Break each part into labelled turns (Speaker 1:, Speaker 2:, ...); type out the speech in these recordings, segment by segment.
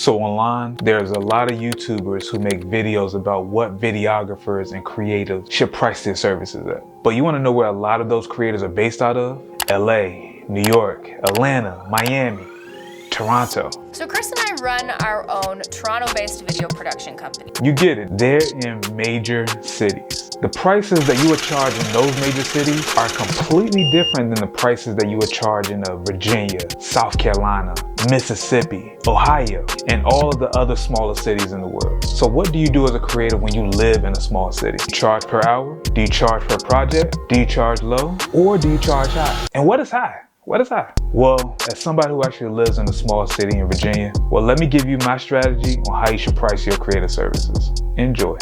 Speaker 1: So online, there's a lot of YouTubers who make videos about what videographers and creatives should price their services at. But you want to know where a lot of those creators are based out of? LA, New York, Atlanta, Miami, Toronto.
Speaker 2: So Chris and I run our own Toronto-based video production company.
Speaker 1: You get it, they're in major cities. The prices that you would charge in those major cities are completely different than the prices that you would charge in Virginia, South Carolina, Mississippi, Ohio, and all of the other smaller cities in the world. So what do you do as a creator when you live in a small city? Do you charge per hour? Do you charge per project? Do you charge low? Or do you charge high? And what is high? What is high? Well, as somebody who actually lives in a small city in Virginia, well, let me give you my strategy on how you should price your creative services. Enjoy.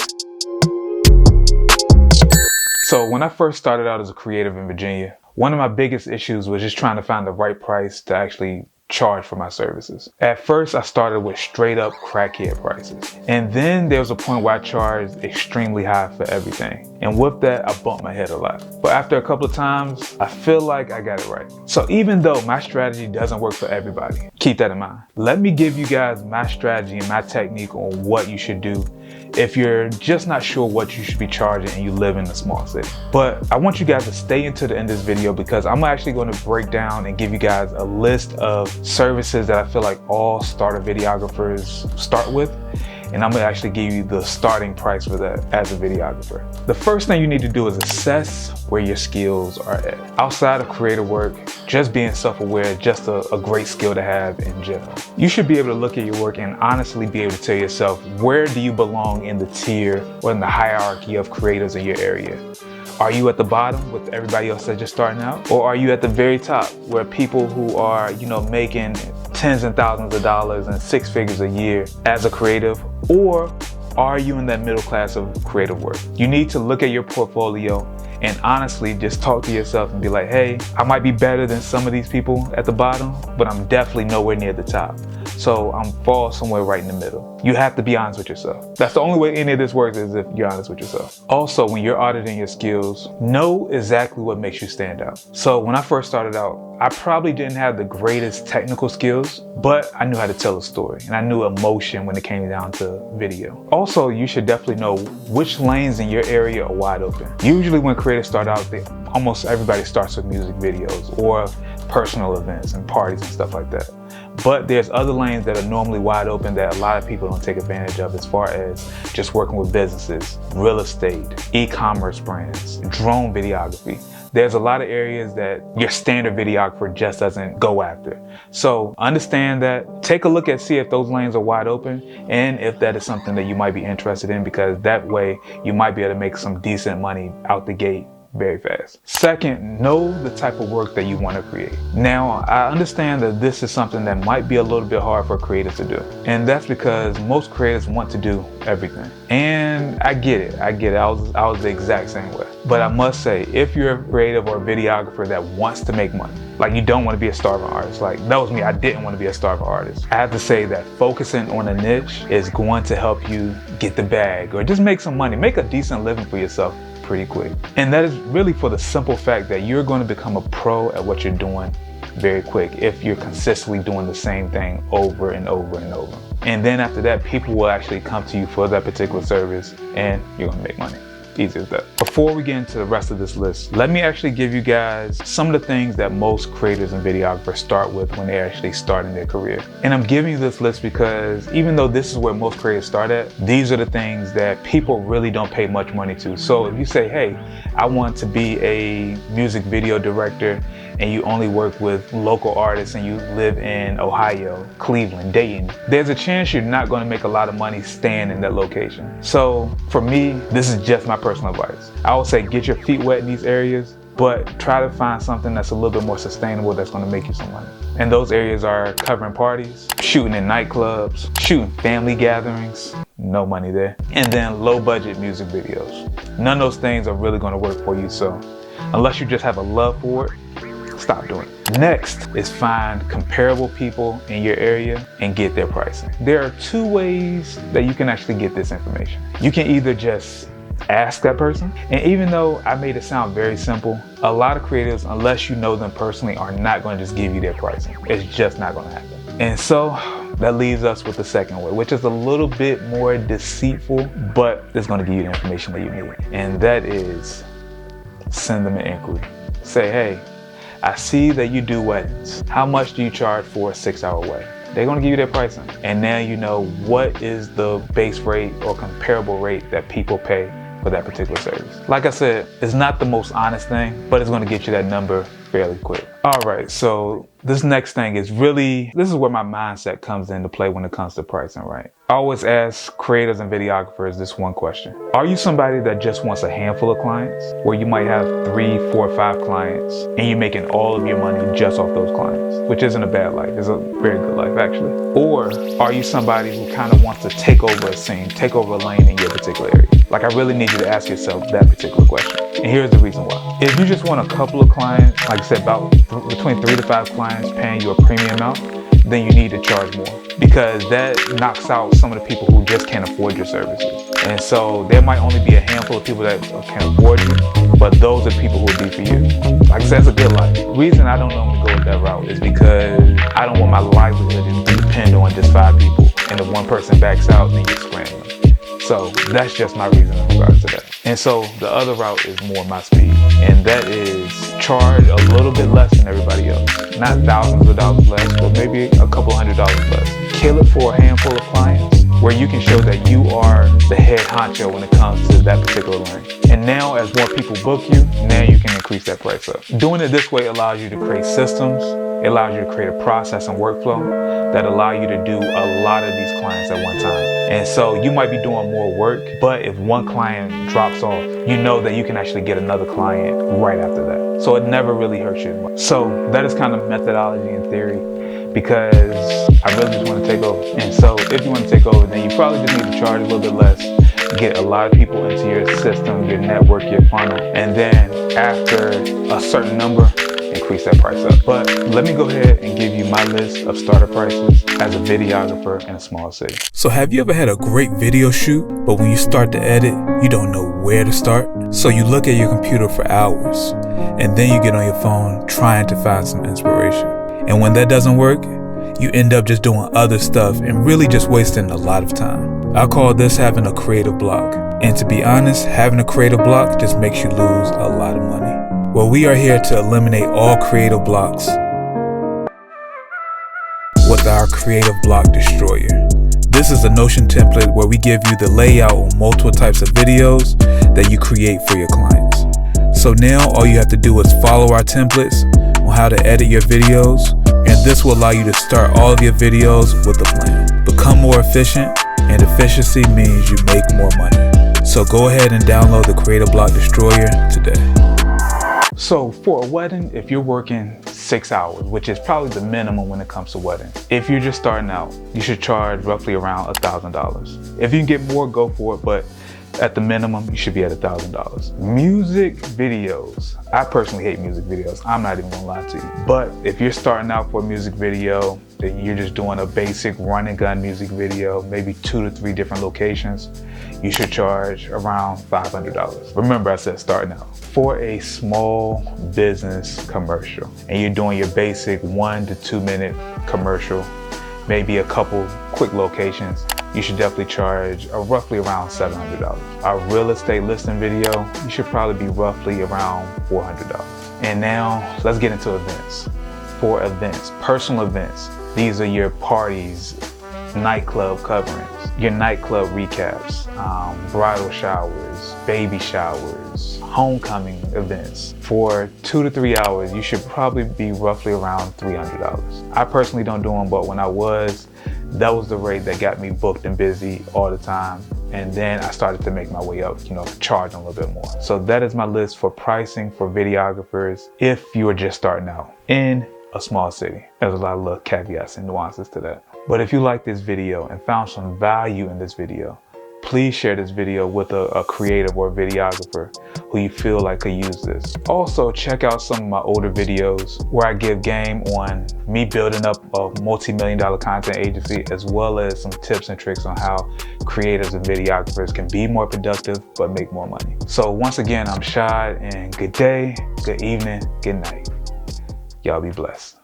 Speaker 1: So when I first started out as a creative in Virginia, one of my biggest issues was just trying to find the right price to actually charge for my services. At first, I started with straight up crackhead prices. And then there was a point where I charged extremely high for everything. And with that, I bumped my head a lot. But after a couple of times, I feel like I got it right. So even though my strategy doesn't work for everybody, keep that in mind. Let me give you guys my strategy and my technique on what you should do if you're just not sure what you should be charging and you live in a small city. But I want you guys to stay into the end of this video because I'm actually going to break down and give you guys a list of services that I feel like all starter videographers start with. And I'm gonna actually give you the starting price for that as a videographer. The first thing you need to do is assess where your skills are at. Outside of creative work, just being self-aware is just a great skill to have in general. You should be able to look at your work and honestly be able to tell yourself, where do you belong in the tier or in the hierarchy of creators in your area? Are you at the bottom with everybody else that's just starting out? Or are you at the very top where people who are, making tens and thousands of dollars and six figures a year as a creative? Or are you in that middle class of creative work? You need to look at your portfolio and honestly just talk to yourself and be like, hey, I might be better than some of these people at the bottom, but I'm definitely nowhere near the top. So I'm fall somewhere right in the middle. You have to be honest with yourself. That's the only way any of this works, is if you're honest with yourself. Also, when you're auditing your skills, know exactly what makes you stand out. So when I first started out, I probably didn't have the greatest technical skills, but I knew how to tell a story and I knew emotion when it came down to video. Also, you should definitely know which lanes in your area are wide open. Usually when creators start out, almost everybody starts with music videos or personal events and parties and stuff like that. But there's other lanes that are normally wide open that a lot of people don't take advantage of, as far as just working with businesses, real estate, e-commerce brands, drone videography. There's a lot of areas that your standard videographer just doesn't go after. So understand that, take a look and see if those lanes are wide open and if that is something that you might be interested in, because that way you might be able to make some decent money out the gate very fast. Second, know the type of work that you want to create. Now, I understand that this is something that might be a little bit hard for creators to do. And that's because most creators want to do everything. And I get it. I was the exact same way. But I must say, if you're a creative or a videographer that wants to make money, like you don't want to be a starving artist, like that was me, I didn't want to be a starving artist. I have to say that focusing on a niche is going to help you get the bag or just make some money, make a decent living for yourself pretty quick. And that is really for the simple fact that you're going to become a pro at what you're doing very quick if you're consistently doing the same thing over and over and over. And then after that, people will actually come to you for that particular service and you're going to make money. Easy as that. Before we get into the rest of this list, let me actually give you guys some of the things that most creators and videographers start with when they're actually starting their career. And I'm giving you this list because even though this is where most creators start at, these are the things that people really don't pay much money to. So if you say, hey, I want to be a music video director, and you only work with local artists and you live in Ohio, Cleveland, Dayton, there's a chance you're not going to make a lot of money staying in that location. So for me, this is just my personal advice. I would say get your feet wet in these areas, but try to find something that's a little bit more sustainable that's going to make you some money. And those areas are covering parties, shooting in nightclubs, shooting family gatherings, no money there, and then low budget music videos. None of those things are really going to work for you. So unless you just have a love for it, stop doing it. Next is find comparable people in your area and get their pricing. There are two ways that you can actually get this information. You can either just ask that person, and even though I made it sound very simple, a lot of creatives, unless you know them personally, are not going to just give you their pricing. It's just not going to happen. And so That leaves us with the second way, which is a little bit more deceitful, but it's gonna give you the information that you need. And that is, send them an inquiry. Say, hey, I see that you do weddings. How much do you charge for a 6-hour wedding? They're gonna give you their pricing. And now you know what is the base rate or comparable rate that people pay for that particular service. Like I said, it's not the most honest thing, but it's gonna get you that number fairly quick. All right, so this next thing is this is where my mindset comes into play when it comes to pricing, right? I always ask creators and videographers this one question. Are you somebody that just wants a handful of clients, where you might have 3, 4, 5 clients, and you're making all of your money just off those clients, which isn't a bad life, it's a very good life actually. Or are you somebody who kind of wants to take over a scene, take over a lane in your particular area? Like, I really need you to ask yourself that particular question. And here's the reason why. If you just want a couple of clients, like I said, about between 3 to 5 clients paying you a premium amount, then you need to charge more, because that knocks out some of the people who just can't afford your services. And so there might only be a handful of people that can afford you, but those are people who will be for you. Like I said, it's a good life. The reason I don't normally go with that route is because I don't want my livelihood to depend on just 5 people, and if one person backs out, then you're scrambling. So that's just my reason in regards to that. And so the other route is more my speed, and that is charge a little bit less than everybody else. Not thousands of dollars less, but maybe a couple $100 less. Kill it for a handful of clients where you can show that you are the head honcho when it comes to that particular lane. And now as more people book you, now you can increase that price up. Doing it this way allows you to create systems. It allows you to create a process and workflow that allow you to do a lot of these clients at one time. And so you might be doing more work, but if one client drops off, you know that you can actually get another client right after that. So it never really hurts you much. So that is kind of methodology in theory, because I really just want to take over. And so if you want to take over, then you probably just need to charge a little bit less, get a lot of people into your system, your network, your funnel, and then after a certain number, increase that price up. But let me go ahead and give you my list of starter prices as a videographer in a small city.
Speaker 3: So have you ever had a great video shoot, but when you start to edit, you don't know where to start? So you look at your computer for hours, and then you get on your phone trying to find some inspiration. And when that doesn't work, you end up just doing other stuff and really just wasting a lot of time. I call this having a creative block. And to be honest, having a creative block just makes you lose a lot of money. Well, we are here to eliminate all creative blocks with our Creative Block Destroyer. This is a Notion template where we give you the layout on multiple types of videos that you create for your clients. So now all you have to do is follow our templates on how to edit your videos, and this will allow you to start all of your videos with a plan. Become more efficient, and efficiency means you make more money. So go ahead and download the Creative Block Destroyer today.
Speaker 1: So for a wedding, if you're working 6 hours, which is probably the minimum when it comes to weddings, if you're just starting out, you should charge roughly around $1,000. If you can get more, go for it, but at the minimum, you should be at $1,000. Music videos. I personally hate music videos. I'm not even gonna lie to you. But if you're starting out for a music video, then you're just doing a basic run and gun music video, maybe 2 to 3 different locations, you should charge around $500. Remember, I said starting out. For a small business commercial, and you're doing your basic 1 to 2 minute commercial, maybe a couple quick locations, you should definitely charge roughly around $700. A real estate listing video, you should probably be roughly around $400. And now let's get into events. For events, personal events, these are your parties, nightclub coverings, your nightclub recaps, bridal showers, baby showers, homecoming events. For 2 to 3 hours, you should probably be roughly around $300. I personally don't do them, but when I was, that was the rate that got me booked and busy all the time. And then I started to make my way up, charging a little bit more. So that is my list for pricing for videographers if you are just starting out in a small city. There's a lot of little caveats and nuances to that. But if you like this video and found some value in this video, please share this video with a creative or a videographer who you feel like could use this. Also, check out some of my older videos where I give game on me building up a multi-million-dollar content agency, as well as some tips and tricks on how creatives and videographers can be more productive but make more money. So once again, I'm Shad, and good day, good evening, good night. Y'all be blessed.